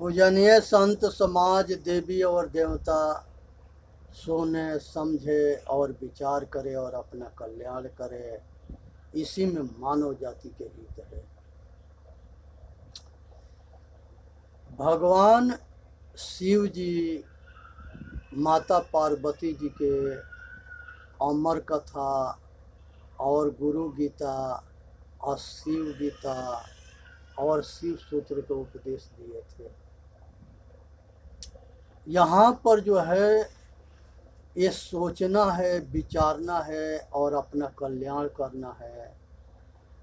पूजनीय संत समाज देवी और देवता सुने समझे और विचार करे और अपना कल्याण करे, इसी में मानव जाति के हित है। भगवान शिव जी माता पार्वती जी के अमर कथा और गुरु गीता और शिव गीता और शिव सूत्र को उपदेश दिए थे। यहाँ पर जो है ये सोचना है, विचारना है और अपना कल्याण करना है।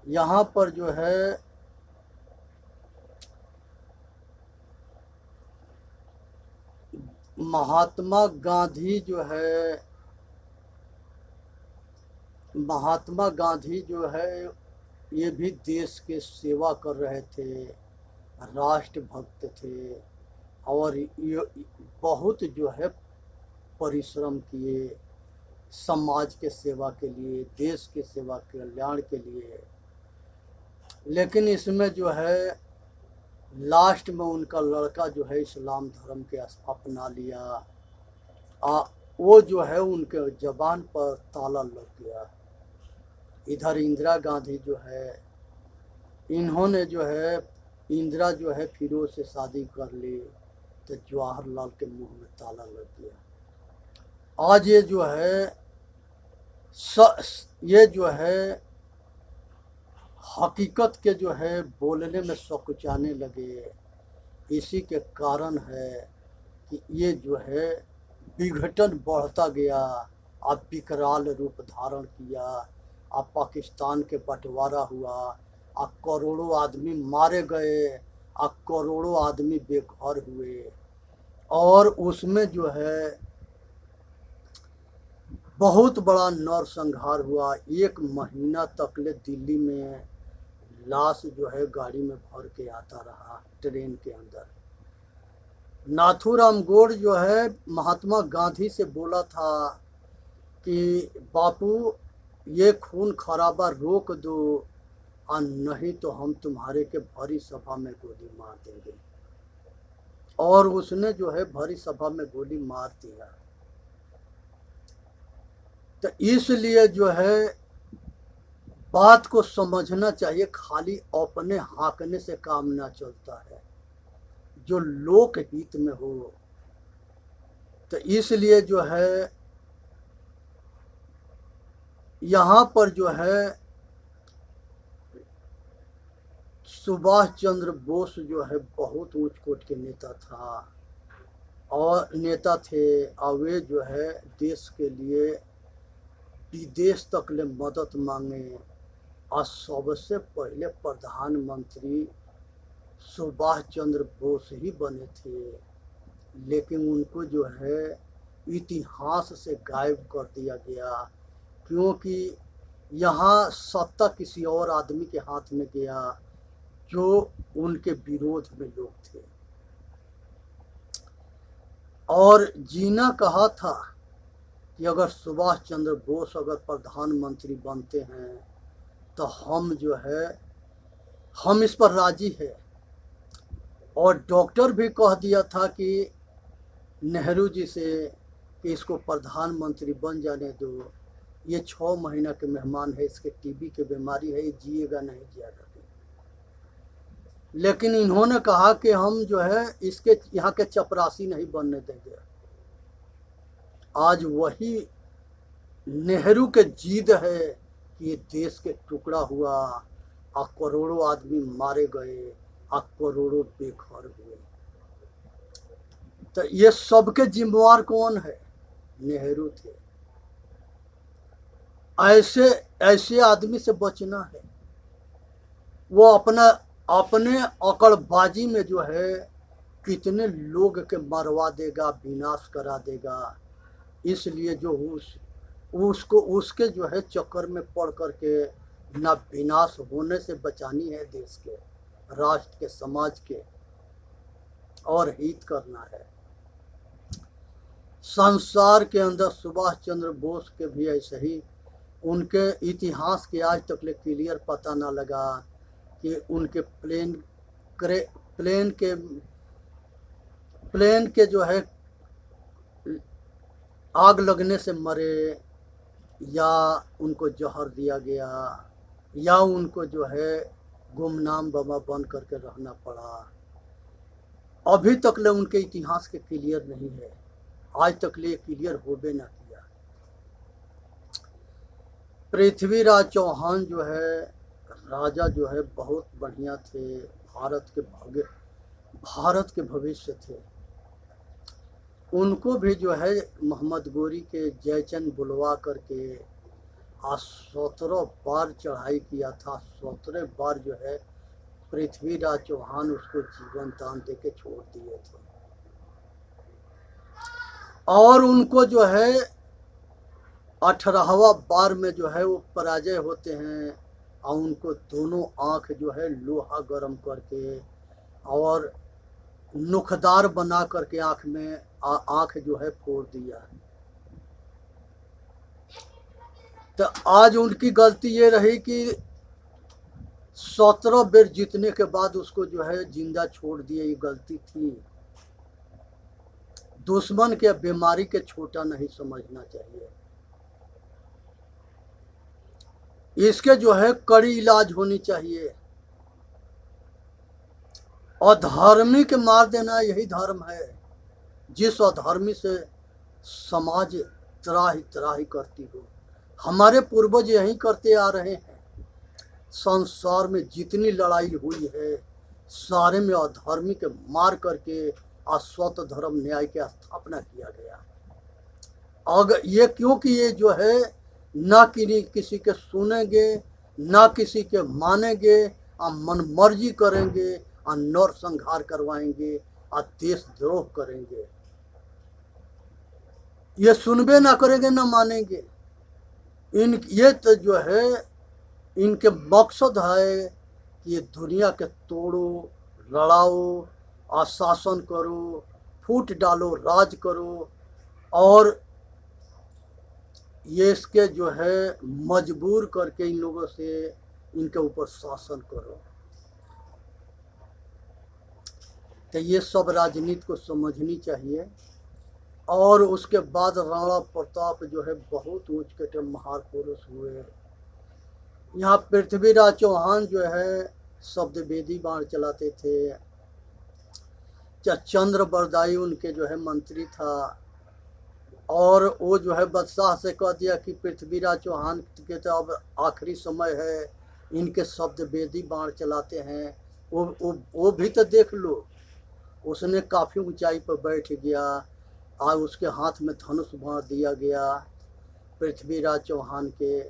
यहाँ पर जो है महात्मा गांधी जो है ये भी देश के सेवा कर रहे थे, राष्ट्रभक्त थे और ये बहुत जो है परिश्रम किए समाज के सेवा के लिए, देश के सेवा कल्याण के लिए। लेकिन इसमें जो है लास्ट में उनका लड़का जो है इस्लाम धर्म के अपना लिया। वो जो है उनके जबान पर ताला लग गया। इधर इंदिरा गांधी जो है, इन्होंने जो है इंदिरा जो है फिरोज से शादी कर ली तो जवाहरलाल के मुंह में ताला लग गया। आज ये जो है हकीकत के जो है बोलने में सकुचाने लगे। इसी के कारण है कि ये जो है विघटन बढ़ता गया, अब विकराल रूप धारण किया, अब पाकिस्तान के बंटवारा हुआ, अब करोड़ों आदमी मारे गए, अब करोड़ों आदमी बेघर हुए और उसमें जो है बहुत बड़ा नरसंहार हुआ। 1 महीना तक ले दिल्ली में लाश जो है गाड़ी में भर के आता रहा ट्रेन के अंदर। नाथूराम गोड जो है महात्मा गांधी से बोला था कि बापू ये खून खराबा रोक दो और नहीं तो हम तुम्हारे के भरी सभा में गोली मार देंगे। और उसने जो है भरी सभा में गोली मार दिया। तो इसलिए जो है बात को समझना चाहिए, खाली अपने हाँकने से काम ना चलता है, जो लोक हित में हो। तो इसलिए जो है यहाँ पर जो है सुभाष चंद्र बोस जो है बहुत ऊंच कोट के नेता थे और वे जो है देश के लिए विदेश तक ले मदद मांगे और सबसे पहले प्रधानमंत्री सुभाष चंद्र बोस ही बने थे। लेकिन उनको जो है इतिहास से गायब कर दिया गया, क्योंकि यहाँ सत्ता किसी और आदमी के हाथ में गया जो उनके विरोध में लोग थे। और जीना कहा था कि अगर सुभाष चंद्र बोस अगर प्रधानमंत्री बनते हैं तो हम जो है हम इस पर राजी है। और डॉक्टर भी कह दिया था कि नेहरू जी से कि इसको प्रधानमंत्री बन जाने दो, ये 6 महीना के मेहमान है, इसके टीबी की बीमारी है, ये जिएगा नहीं जिएगा। लेकिन इन्होंने कहा कि हम जो है इसके यहाँ के चपरासी नहीं बनने देंगे। आज वही नेहरू के जिद है कि ये देश के टुकड़ा हुआ और करोड़ों आदमी मारे गए और करोड़ों बेघर हुए। तो ये सबके जिम्मेवार कौन है? नेहरू थे। ऐसे आदमी से बचना है। वो अपने अकड़बाजी में जो है कितने लोग के मरवा देगा, विनाश करा देगा। इसलिए जो उसको उसके जो है चक्कर में पड़ करके ना विनाश होने से बचानी है देश के, राष्ट्र के, समाज के और हित करना है। संसार के अंदर सुभाष चंद्र बोस के भी ऐसे ही, उनके इतिहास के आज तक ले क्लियर पता ना लगा कि उनके प्लेन के प्लेन के जो है आग लगने से मरे, या उनको जहर दिया गया, या उनको जो है गुमनाम बमा बन करके रहना पड़ा, अभी तक ले उनके इतिहास के क्लियर नहीं है। आज तक ले क्लियर होबे ना किया। पृथ्वीराज चौहान जो है राजा जो है बहुत बढ़िया थे, भारत के भविष्य थे। उनको भी जो है मोहम्मद गोरी के जयचंद बुलवा करके आज 17 बार चढ़ाई किया था। 17 बार जो है पृथ्वीराज चौहान उसको जीवन दान दे के छोड़ दिए थे। और उनको जो है 18वां बार में जो है वो पराजय होते हैं, और उनको दोनों आँख जो है लोहा गर्म करके और नुखदार बना करके आँख जो है फोड़ दिया। तो आज उनकी गलती ये रही कि 17 बेर जीतने के बाद उसको जो है जिंदा छोड़ दिए, ये गलती थी। दुश्मन के बीमारी के छोटा नहीं समझना चाहिए। इसके जो है कड़ी इलाज होनी चाहिए। अधर्मी के मार देना यही धर्म है। जिस अधर्मी से समाज त्राही त्राही करती हो, हमारे पूर्वज यही करते आ रहे हैं। संसार में जितनी लड़ाई हुई है सारे में अधर्मी के मार करके स्वत धर्म न्याय की स्थापना किया गया। अगर ये क्योंकि ये जो है ना किसी के सुनेंगे, ना किसी के मानेंगे, मन मर्जी करेंगे, नर संहार करवाएंगे, देशद्रोह करेंगे। ये सुनबे ना करेंगे, ना मानेंगे। ये तो जो है इनके मकसद है कि ये दुनिया के तोड़ो, लड़ाओ, शासन करो, फूट डालो, राज करो, और ये इसके जो है मजबूर करके इन लोगों से इनके ऊपर शासन करो। तो ये सब राजनीति को समझनी चाहिए। और उसके बाद राणा प्रताप जो है बहुत ऊंच के महापुरुष हुए। यहाँ पृथ्वीराज चौहान जो है शब्द वेदी बाण चलाते थे। चंद्र बरदाई उनके जो है मंत्री था, और वो जो है बादशाह से कह दिया कि पृथ्वीराज चौहान के तो अब आखिरी समय है, इनके शब्द वेदी बाण चलाते हैं। वो भी तो देख लो। उसने काफ़ी ऊंचाई पर बैठ गया, और उसके हाथ में धनुष बाण दिया गया पृथ्वीराज चौहान के,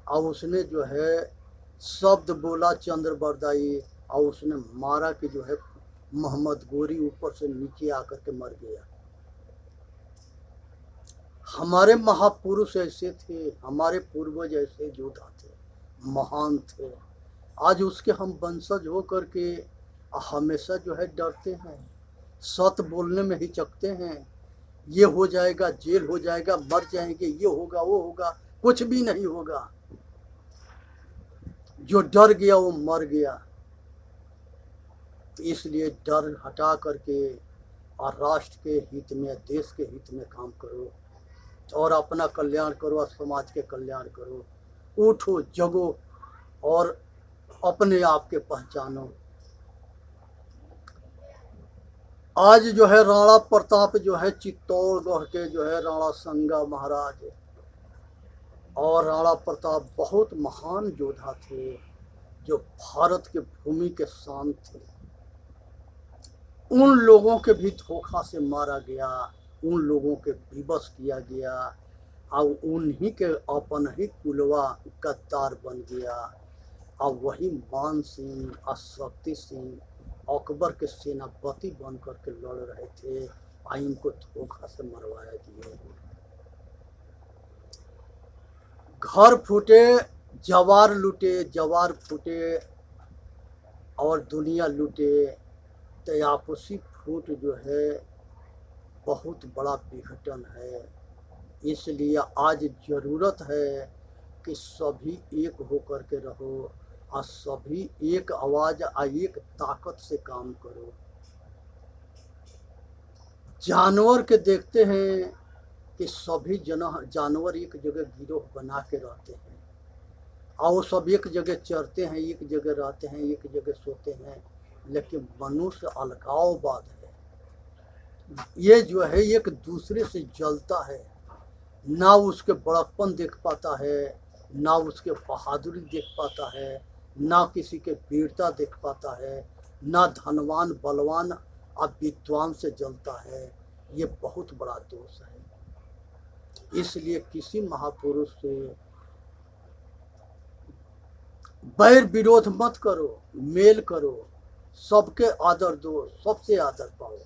और उसने जो है शब्द बोला चंद्र बरदाई, और उसने मारा कि जो है मोहम्मद गोरी ऊपर से नीचे आकर के मर गया। हमारे महापुरुष ऐसे थे, हमारे पूर्वज ऐसे योद्धा थे, महान थे। आज उसके हम वंशज हो करके हमेशा जो है डरते हैं, सत बोलने में हिचकते हैं। ये हो जाएगा, जेल हो जाएगा, मर जाएंगे, ये होगा, वो होगा। कुछ भी नहीं होगा। जो डर गया वो मर गया। तो इसलिए डर हटा करके और राष्ट्र के हित में, देश के हित में काम करो, और अपना कल्याण करो, और समाज के कल्याण करो। उठो, जगो, और अपने आप के पहचानो। आज जो है राणा प्रताप जो है चित्तौड़गढ़ के जो है राणा संगा महाराज, और राणा प्रताप बहुत महान योद्धा थे, जो भारत के भूमि के शान थे। उन लोगों के भी धोखा से मारा गया, उन लोगों के विवश किया गया, और उन्हीं के अपन ही कुलवा गद्दार बन गया। और वही मान सिंह और शक्ति सिंह अकबर के सेनापति बन करके लड़ रहे थे, और इनको धोखा से मरवाया दिया। घर फूटे, जवार लूटे, जवार फूटे, और दुनिया लूटे। तो आपसी फूट जो है बहुत बड़ा विघटन है। इसलिए आज जरूरत है कि सभी एक होकर के रहो, और सभी एक आवाज़ और एक ताकत से काम करो। जानवर के देखते हैं कि सभी जानवर एक जगह गिरोह बना के रहते हैं और वो सब एक जगह चरते हैं, एक जगह रहते हैं, एक जगह सोते हैं। लेकिन मनुष्य अलगाववाद है, ये जो है एक दूसरे से जलता है, ना उसके बड़प्पन देख पाता है, ना उसके बहादुरी देख पाता है, ना किसी के वीरता देख पाता है, ना धनवान बलवान और विद्वान से जलता है। ये बहुत बड़ा दोष है। इसलिए किसी महापुरुष से बैर विरोध मत करो, मेल करो, सबके आदर दो, सबसे आदर पाओ।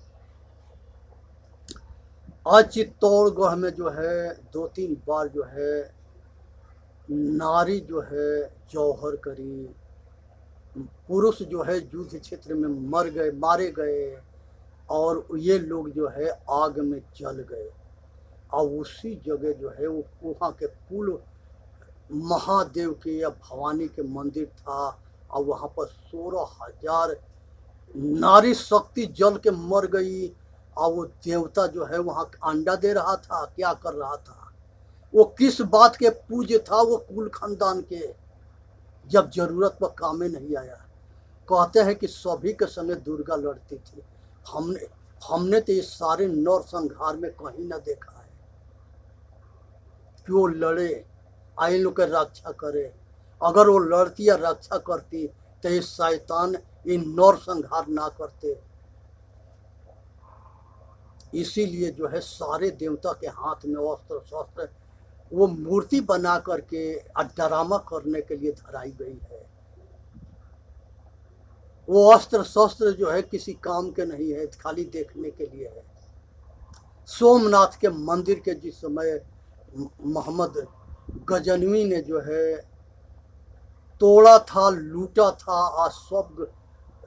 आज चित्तौड़गढ़ में जो है 2-3 बार जो है नारी जो है जौहर करी, पुरुष जो है युद्ध क्षेत्र में मारे गए और ये लोग जो है आग में जल गए। और उसी जगह जो है वो वहाँ के कुल महादेव के या भवानी के मंदिर था और वहाँ पर 16,000 नारी शक्ति जल के मर गई। और वो देवता जो है वहाँ अंडा दे रहा था, क्या कर रहा था, वो किस बात के पूज्य था, वो कुल खानदान के, जब जरूरत पर काम में नहीं आया। कहते हैं कि सभी के संगे दुर्गा लड़ती थी। हमने तो ये सारे नरसंहार में कहीं ना देखा है कि वो लड़े, आई लोग के रक्षा करे। अगर वो लड़ती या रक्षा करती तो ये शैतान ये नरसंहार ना करते। इसीलिए जो है सारे देवता के हाथ में अस्त्र शस्त्र वो मूर्ति बना करके ड्रामा करने के लिए धराई गई है। वो अस्त्र शस्त्र जो है किसी काम के नहीं है, खाली देखने के लिए है। सोमनाथ के मंदिर के जिस समय मोहम्मद गजनवी ने जो है तोड़ा था, लूटा था और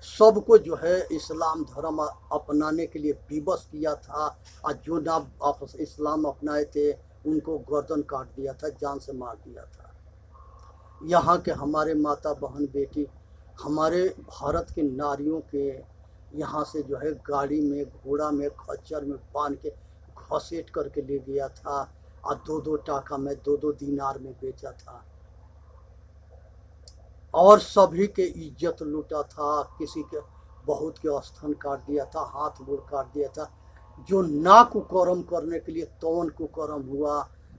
सबको जो है इस्लाम धर्म अपनाने के लिए विवश किया था। और जो ना आपस इस्लाम अपनाए थे उनको गर्दन काट दिया था, जान से मार दिया था। यहाँ के हमारे माता बहन बेटी, हमारे भारत की नारियों के यहाँ से जो है गाड़ी में, घोड़ा में, खच्चर में बांध के घसीट करके ले गया था और 2-2 टाका में, 2-2 दीनार में बेचा था और सभी के इज्जत लूटा था। किसी के बहुत के स्तन काट दिया था, हाथ गोड़ काट दिया था। जो ना कुकर्म करने के लिए तौन कुकर्म हुआ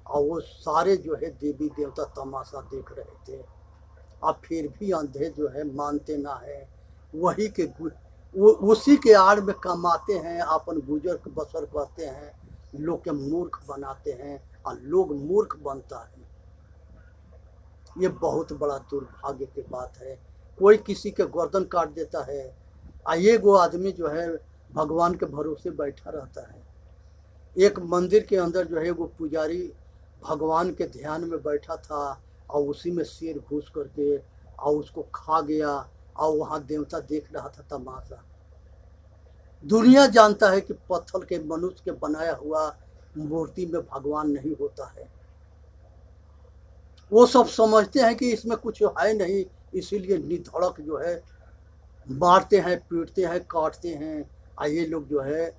और वो सारे जो है देवी देवता तमाशा देख रहे थे। अब फिर भी अंधे जो है मानते ना है, वही के उसी के आड़ में कमाते हैं, अपन गुजर बसर करते हैं, लोग के मूर्ख बनाते हैं और लोग मूर्ख बनता है। ये बहुत बड़ा दुर्भाग्य की बात है। कोई किसी के गर्दन काट देता है और ये वो आदमी जो है भगवान के भरोसे बैठा रहता है। एक मंदिर के अंदर जो है वो पुजारी भगवान के ध्यान में बैठा था और उसी में शेर घुस करके और उसको खा गया और वहाँ देवता देख रहा था तमाशा। दुनिया जानता है कि पत्थर के मनुष्य के बनाया हुआ मूर्ति में भगवान नहीं होता है। वो सब समझते हैं कि इसमें कुछ है नहीं, इसीलिए निधड़क जो है मारते हैं, पीटते हैं, काटते हैं। और ये लोग जो है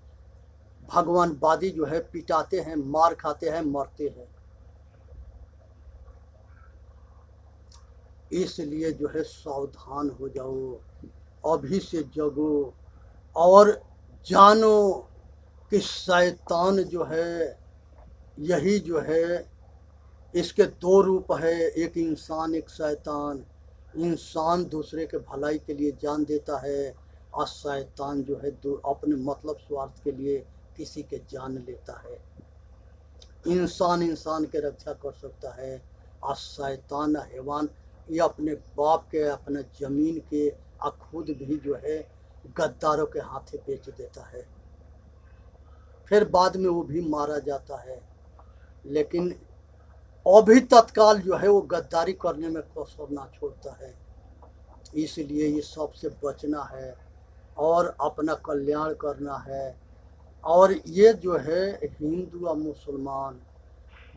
भगवानवादी जो है पिटाते हैं, मार खाते हैं, मरते हैं। इसलिए जो है सावधान हो जाओ, अभी से जगो और जानो कि शैतान जो है यही जो है, इसके 2 रूप है, एक इंसान एक शैतान। इंसान दूसरे के भलाई के लिए जान देता है और शैतान जो है अपने मतलब स्वार्थ के लिए किसी के जान लेता है। इंसान इंसान के रक्षा कर सकता है और शैतान हैवान ये अपने बाप के, अपने जमीन के और खुद भी जो है गद्दारों के हाथे बेच देता है। फिर बाद में वो भी मारा जाता है, लेकिन अभी तत्काल जो है वो गद्दारी करने में कसर ना छोड़ता है। इसलिए ये सबसे बचना है और अपना कल्याण करना है। और ये जो है हिंदू और मुसलमान,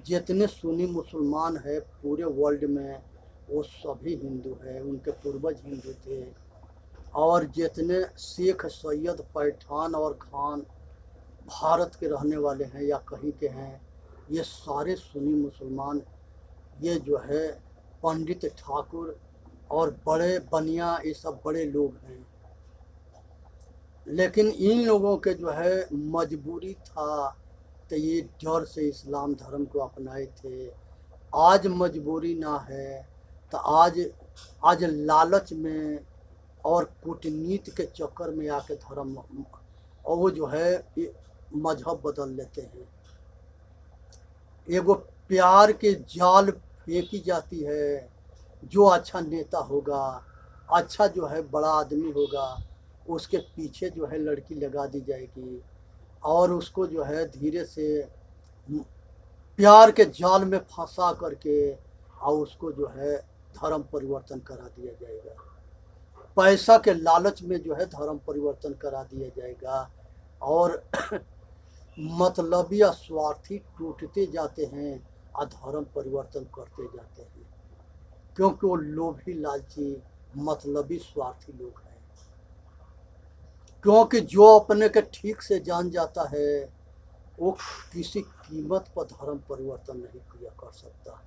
जितने सुन्नी मुसलमान है पूरे वर्ल्ड में वो सभी हिंदू है, उनके पूर्वज हिंदू थे। और जितने सिख, सैयद, पठान और खान भारत के रहने वाले हैं या कहीं के हैं, ये सारे सुन्नी मुसलमान, ये जो है पंडित ठाकुर और बड़े बनिया, ये सब बड़े लोग हैं। लेकिन इन लोगों के जो है मजबूरी था, तो ये डर से इस्लाम धर्म को अपनाए थे। आज मजबूरी ना है तो आज लालच में और कूटनीति के चक्कर में आके धर्म, और वो जो है मजहब बदल लेते हैं। एगो प्यार के जाल फेंकी जाती है, जो अच्छा नेता होगा, अच्छा जो है बड़ा आदमी होगा, उसके पीछे जो है लड़की लगा दी जाएगी और उसको जो है धीरे से प्यार के जाल में फंसा करके और उसको जो है धर्म परिवर्तन करा दिया जाएगा। पैसा के लालच में जो है धर्म परिवर्तन करा दिया जाएगा और मतलबी या स्वार्थी टूटते जाते हैं और धर्म परिवर्तन करते जाते हैं, क्योंकि वो लोभी लालची मतलबी स्वार्थी लोग हैं। क्योंकि जो अपने के ठीक से जान जाता है वो किसी कीमत पर धर्म परिवर्तन नहीं किया कर सकता।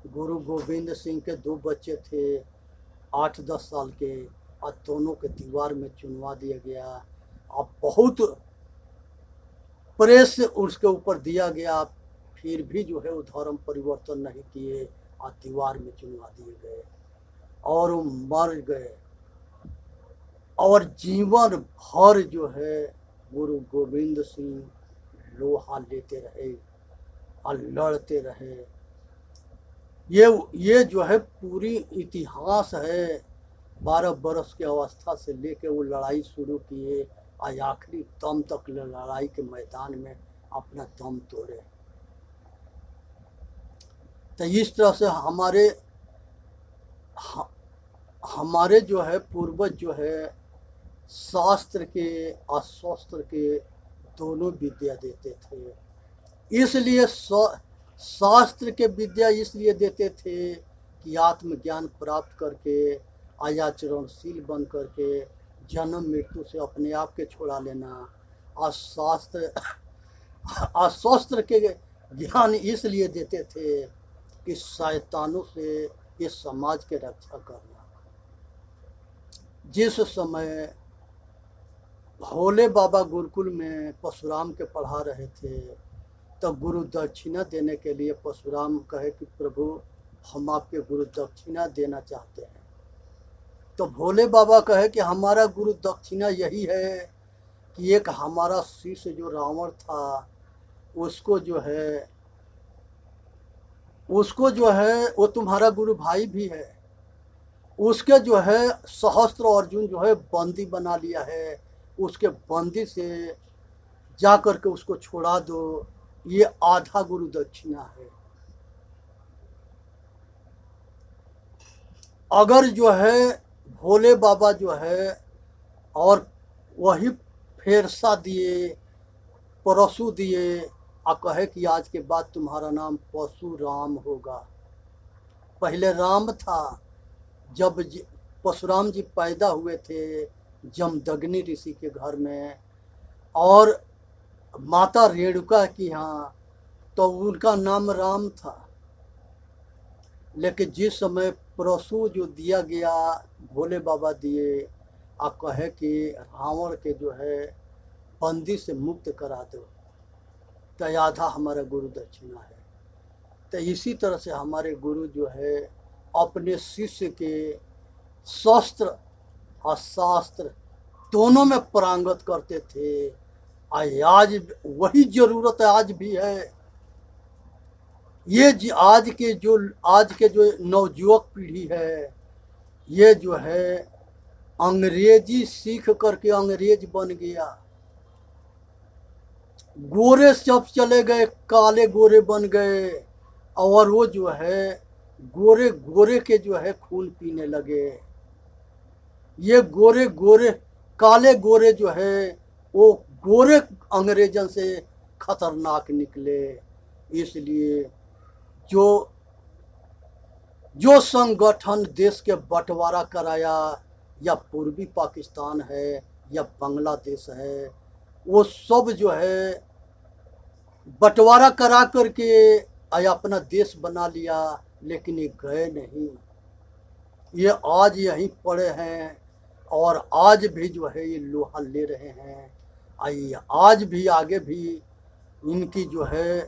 गुरु गोविंद सिंह के 2 बच्चे थे 8-10 साल के, और दोनों के दीवार में चुनवा दिया गया। अब बहुत प्रेस उसके ऊपर दिया गया, फिर भी जो है वो धर्म परिवर्तन नहीं किए और दीवार में चुनवा दिए गए और वो मर गए। और जीवन भर जो है गुरु गोविंद सिंह लोहा लेते रहे और लड़ते रहे। ये जो है पूरी इतिहास है। 12 बरस की अवस्था से लेके वो लड़ाई शुरू किए और आखिरी दम तक लड़ाई के मैदान में अपना दम तोड़े। तो इस तरह से हमारे जो है पूर्वज जो है शास्त्र के और शस्त्र के दोनों विद्या देते थे। इसलिए शास्त्र के विद्या इसलिए देते थे कि आत्मज्ञान प्राप्त करके आचरणशील बन करके जन्म मृत्यु से अपने आप के छुड़ा लेना। और शस्त्र के ज्ञान इसलिए देते थे कि शैतानों से इस समाज के रक्षा करना। जिस समय भोले बाबा गुरुकुल में परशुराम के पढ़ा रहे थे, तब गुरु दक्षिणा देने के लिए परशुराम कहे कि प्रभु हम आपके गुरु दक्षिणा देना चाहते हैं। तो भोले बाबा कहे कि हमारा गुरु दक्षिणा यही है कि एक हमारा शिष्य जो रावण था उसको जो है वो तुम्हारा गुरु भाई भी है, उसके जो है सहस्त्र अर्जुन जो है बंदी बना लिया है, उसके बंदी से जा कर के उसको छोड़ा दो, ये आधा गुरु दक्षिणा है। अगर जो है भोले बाबा जो है और वही फेरसा दिए, परशु दिए और कहे कि आज के बाद तुम्हारा नाम परशुराम होगा। पहले राम था। जब परशुराम जी पैदा हुए थे जमदग्नि ऋषि के घर में और माता रेणुका की यहाँ, तो उनका नाम राम था। लेकिन जिस समय परशु जो दिया गया भोले बाबा दिए और कहे कि रावण के जो है बंदी से मुक्त करा दो, तो आधा हमारा गुरु दक्षिणा है। तो इसी तरह से हमारे गुरु जो है अपने शिष्य के शस्त्र और शास्त्र दोनों में पारंगत करते थे। आज वही जरूरत आज भी है। ये आज के जो नवयुवक पीढ़ी है, ये जो है अंग्रेजी सीख करके अंग्रेज बन गया। गोरे सब चले गए, काले गोरे बन गए और वो जो है गोरे गोरे के जो है खून पीने लगे। ये गोरे गोरे काले गोरे जो है वो गोरे अंग्रेजन से खतरनाक निकले। इसलिए जो संगठन देश के बंटवारा कराया, या पूर्वी पाकिस्तान है या बांग्लादेश है, वो सब जो है बंटवारा करा करके अपना देश बना लिया, लेकिन ये गए नहीं। ये आज यहीं पड़े हैं और आज भी जो है ये लोहा ले रहे हैं। आइए आज भी आगे भी इनकी जो है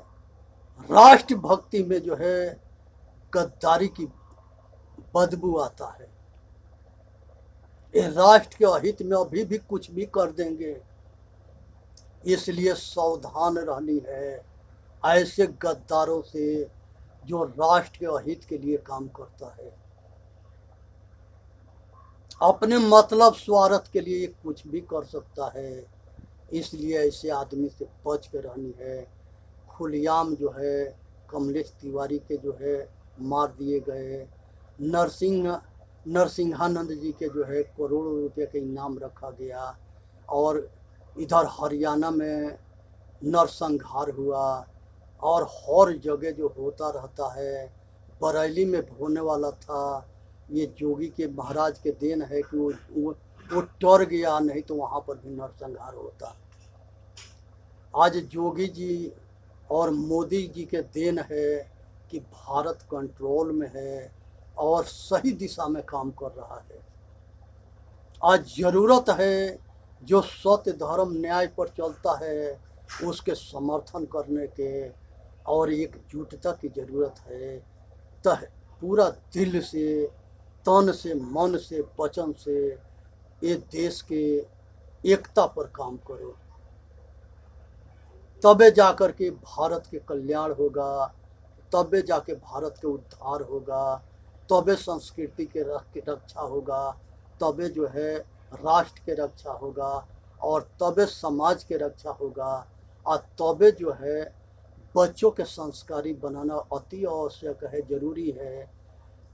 राष्ट्र भक्ति में जो है गद्दारी की बदबू आता है। ये राष्ट्र के अहित में अभी भी कुछ भी कर देंगे, इसलिए सावधान रहनी है ऐसे गद्दारों से जो राष्ट्र के अहित के लिए काम करता है। अपने मतलब स्वार्थ के लिए कुछ भी कर सकता है, इसलिए ऐसे आदमी से बच के रहनी है। खुलेआम जो है कमलेश तिवारी के जो है मार दिए गए, नरसिंहानंद जी के जो है करोड़ों रुपये का इनाम रखा गया, और इधर हरियाणा में नरसंहार हुआ, और हर जगह जो होता रहता है। बरेली में होने वाला था, ये जोगी के महाराज के देन है कि वो डर गया, नहीं तो वहाँ पर भी नरसंहार होता। आज जोगी जी और मोदी जी के देन है कि भारत कंट्रोल में है और सही दिशा में काम कर रहा है। आज ज़रूरत है जो सत्य धर्म न्याय पर चलता है उसके समर्थन करने के, और एकजुटता की ज़रूरत है। पूरा दिल से, तन से, मन से, वचन से ये देश के एकता पर काम करो, तबे जाकर के भारत के कल्याण होगा, तबे जाके भारत के उद्धार होगा, तबे संस्कृति के रक्षा होगा, तबे जो है राष्ट्र के रक्षा होगा, और तबे समाज के रक्षा होगा, और तबे जो है बच्चों के संस्कारी बनाना अति आवश्यक है, जरूरी है।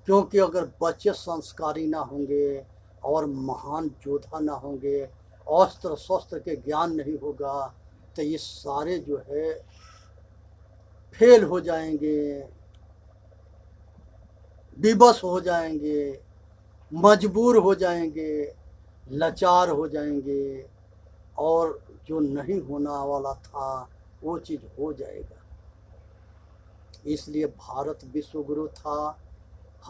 क्योंकि अगर बच्चे संस्कारी ना होंगे और महान योद्धा ना होंगे, अस्त्र शस्त्र के ज्ञान नहीं होगा, तो ये सारे जो है फेल हो जाएंगे, विवश हो जाएंगे, मजबूर हो जाएंगे, लाचार हो जाएंगे, और जो नहीं होना वाला था वो चीज़ हो जाएगा। इसलिए भारत विश्वगुरु था।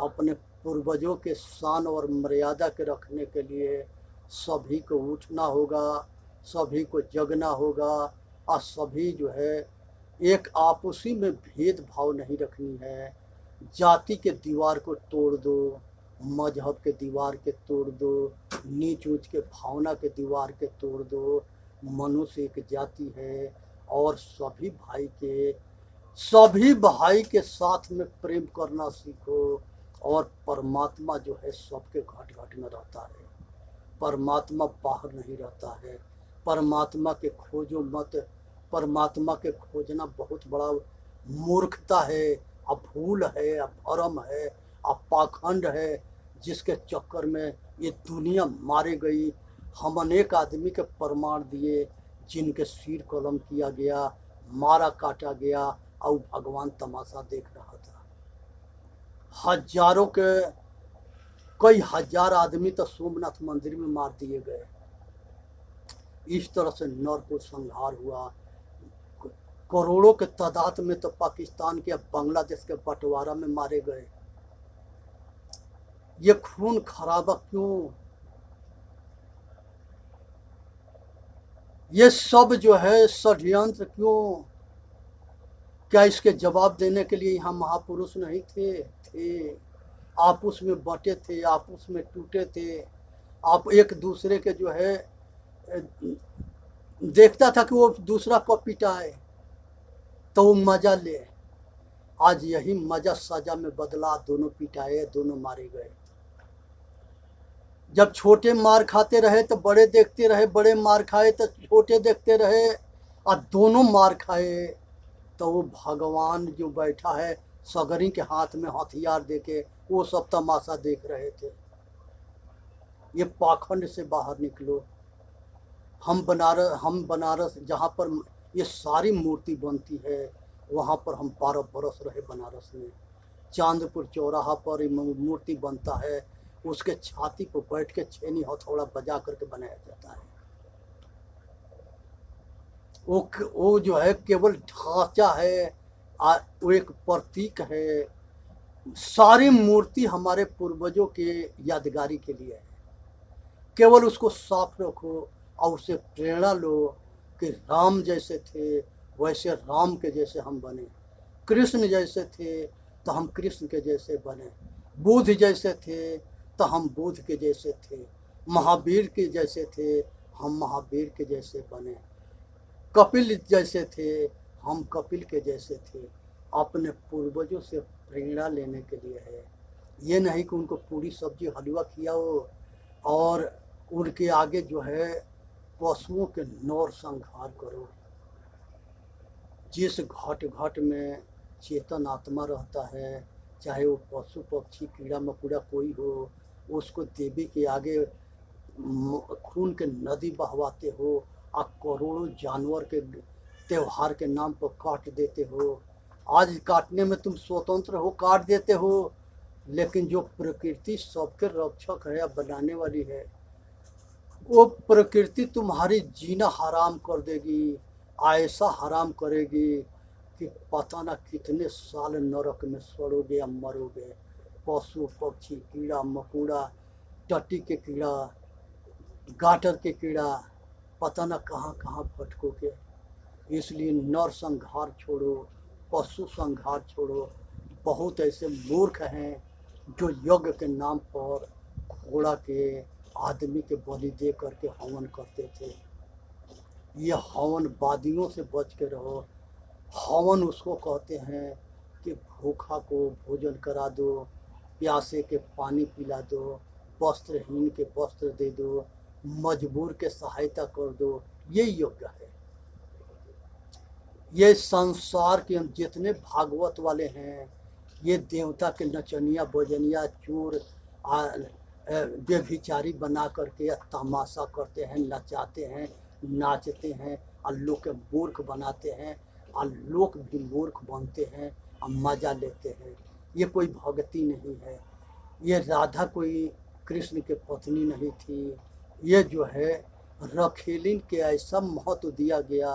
अपने पूर्वजों के शान और मर्यादा के रखने के लिए सभी को उठना होगा, सभी को जगना होगा, और सभी जो है एक आपसी में भेदभाव नहीं रखनी है। जाति के दीवार को तोड़ दो, मजहब के दीवार के तोड़ दो, नीच ऊंच के भावना के दीवार के तोड़ दो। मनुष्य एक जाति है और सभी भाई के साथ में प्रेम करना सीखो। और परमात्मा जो है सबके घट घट में रहता है, परमात्मा बाहर नहीं रहता है। परमात्मा के खोजो मत, परमात्मा के खोजना बहुत बड़ा मूर्खता है, अब भूल है, अब भरम है, अब पाखंड है, जिसके चक्कर में ये दुनिया मारी गई। हम अनेक आदमी के प्रमाण दिए जिनके सिर कलम किया गया, मारा काटा गया, और भगवान तमाशा देख रहा था। हजारों के कई हजार आदमी तो सोमनाथ मंदिर में मार दिए गए। इस तरह से नरको संहार हुआ। करोड़ों के तादाद में तो पाकिस्तान के, बांग्लादेश के बंटवारा में मारे गए। ये खून खराबा क्यों? ये सब जो है षड्यंत्र क्यों? क्या इसके जवाब देने के लिए यहाँ महापुरुष नहीं थे? आपस में बटे थे, आपस में टूटे थे। आप एक दूसरे के जो है देखता था कि वो दूसरा को पिटाए तो वो मजा ले। आज यही मजा सजा में बदला, दोनों पिटाए, दोनों मारे गए। जब छोटे मार खाते रहे तो बड़े देखते रहे, बड़े मार खाए तो छोटे देखते रहे, और दोनों मार खाए तो वो भगवान जो बैठा है सगरी के हाथ में हथियार देके, वो सब तमाशा देख रहे थे। ये पाखंड से बाहर निकलो। हम बनारस जहाँ पर ये सारी मूर्ति बनती है, वहाँ पर हम 12 बरस रहे बनारस में। चांदपुर चौराहा पर मूर्ति बनता है, उसके छाती पर बैठ के छेनी हथौड़ा बजा करके बनाया जाता है। वो जो है केवल ढांचा है, वो एक प्रतीक है। सारी मूर्ति हमारे पूर्वजों के यादगारी के लिए है। केवल उसको साफ रखो और उससे प्रेरणा लो कि राम जैसे थे वैसे राम के जैसे हम बने, कृष्ण जैसे थे तो हम कृष्ण के जैसे बने, बुद्ध जैसे थे तो हम बुद्ध के जैसे थे, महावीर के जैसे थे हम महावीर के जैसे बने, कपिल जैसे थे हम कपिल के जैसे थे। अपने पूर्वजों से प्रेरणा लेने के लिए है। ये नहीं कि उनको पूरी सब्जी हलवा खिलाओ और उनके आगे जो है पशुओं के नरसंहार करो। जिस घट घट में चेतन आत्मा रहता है, चाहे वो पशु पक्षी कीड़ा मकोड़ा कोई हो, उसको देवी के आगे खून के नदी बहवाते हो और करोड़ों जानवर के त्योहार के नाम पर काट देते हो। आज काटने में तुम स्वतंत्र हो, काट देते हो, लेकिन जो प्रकृति सबके रक्षक है या बनाने वाली है, वो प्रकृति तुम्हारी जीना हराम कर देगी, ऐसा हराम करेगी कि पता ना कितने साल नरक में सड़ोगे या मरोगे। पशु पक्षी कीड़ा मकोड़ा, टट्टी के कीड़ा, गाटर के कीड़ा, पता ना कहाँ कहाँ भटकोगे। इसलिए नरसंहार छोड़ो, पशु संहार छोड़ो। बहुत ऐसे मूर्ख हैं जो यज्ञ के नाम पर घोड़ा के आदमी के बलि दे करके हवन करते थे। ये हवन वादियों से बच के रहो। हवन उसको कहते हैं कि भूखा को भोजन करा दो, प्यासे के पानी पिला दो, वस्त्रहीन के वस्त्र दे दो, मजबूर के सहायता कर दो। ये यज्ञ है। ये संसार के जितने भागवत वाले हैं, ये देवता के नचनिया बजनिया चोर व्यभिचारी बना करके या तमाशा करते हैं, नचाते हैं, नाचते हैं और लोग के मूर्ख बनाते हैं और लोग भी मूर्ख बनते हैं और मजा लेते हैं। ये कोई भक्ति नहीं है। ये राधा कोई कृष्ण के पत्नी नहीं थी। ये जो है रखेलिन के ऐसा महत्व दिया गया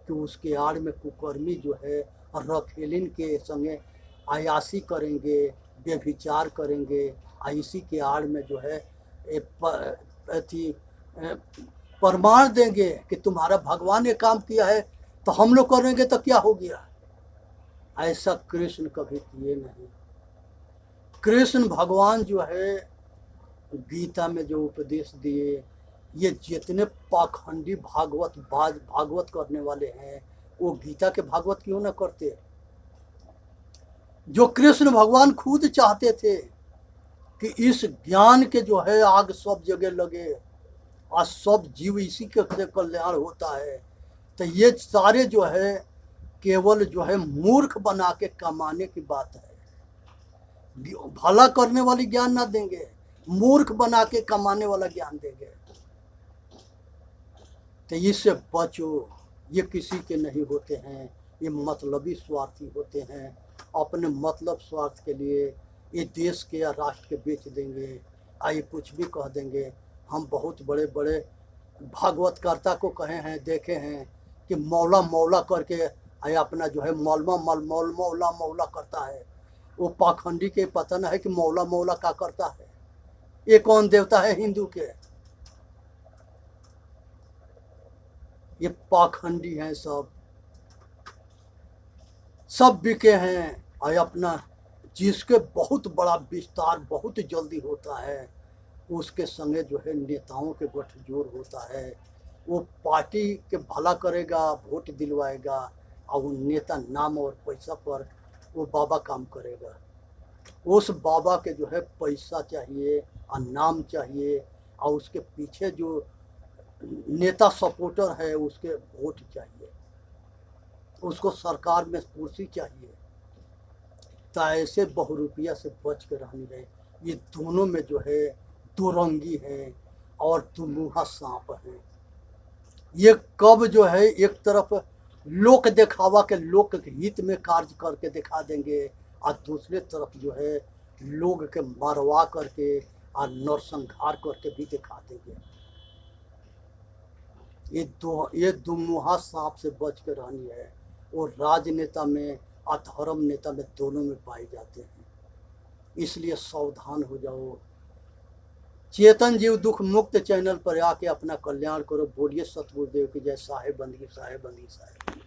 कि उसके आड़ में कुकर्मी जो है रखेलिन के संगे अयासी करेंगे, व्यभिचार करेंगे, इसी के आड़ में जो है प्रमाण देंगे कि तुम्हारा भगवान ने काम किया है तो हम लोग करेंगे तो क्या हो गया। ऐसा कृष्ण कभी किए नहीं। कृष्ण भगवान जो है गीता में जो उपदेश दिए, ये जितने पाखंडी भागवत करने वाले हैं वो गीता के भागवत क्यों ना करते। जो कृष्ण भगवान खुद चाहते थे कि इस ज्ञान के जो है आग सब जगह लगे और सब जीव इसी के कल्याण होता है, तो ये सारे जो है केवल जो है मूर्ख बना के कमाने की बात है। भला करने वाली ज्ञान ना देंगे, मूर्ख बना के कमाने वाला ज्ञान देंगे। तो इससे बचो। ये किसी के नहीं होते हैं, ये मतलबी स्वार्थी होते हैं। अपने मतलब स्वार्थ के लिए ये देश के या राष्ट्र के बेच देंगे, आइए कुछ भी कह देंगे। हम बहुत बड़े बड़े भागवतकर्ता को कहे हैं, देखे हैं कि मौला मौला करके आए अपना जो है मौला मौला करता है। वो पाखंडी के पता न है कि मौला मौला क्या करता है। ये कौन देवता है हिंदू के? ये पाखंडी हैं, सब बिके हैं। और अपना जिसके बहुत बड़ा विस्तार बहुत जल्दी होता है, उसके संगे जो है नेताओं के गठजोड़ होता है। वो पार्टी के भला करेगा, वोट दिलवाएगा और वो नेता नाम और पैसा पर वो बाबा काम करेगा। उस बाबा के जो है पैसा चाहिए और नाम चाहिए और उसके पीछे जो नेता सपोर्टर है उसके वोट चाहिए, उसको सरकार में कुर्सी चाहिए। तो ऐसे बहुरूपिया से बच के रहनी है। ये दोनों में जो है दो रंगी है और दुमुहा सांप है। ये कब जो है एक तरफ लोक दिखावा के लोक हित में कार्य करके दिखा देंगे और दूसरे तरफ जो है लोग के मरवा करके और नरसंहार करके भी दिखा देंगे। ये दुमुहा सांप से बच कर रहनी है। वो राजनेता में, अधर्म नेता में, दोनों में पाए जाते हैं। इसलिए सावधान हो जाओ। चेतन जीव दुख मुक्त चैनल पर आके अपना कल्याण करो। बोलिए सतगुरुदेव की जय। साहेब बंदगी, साहेब बंदगी, साहेब।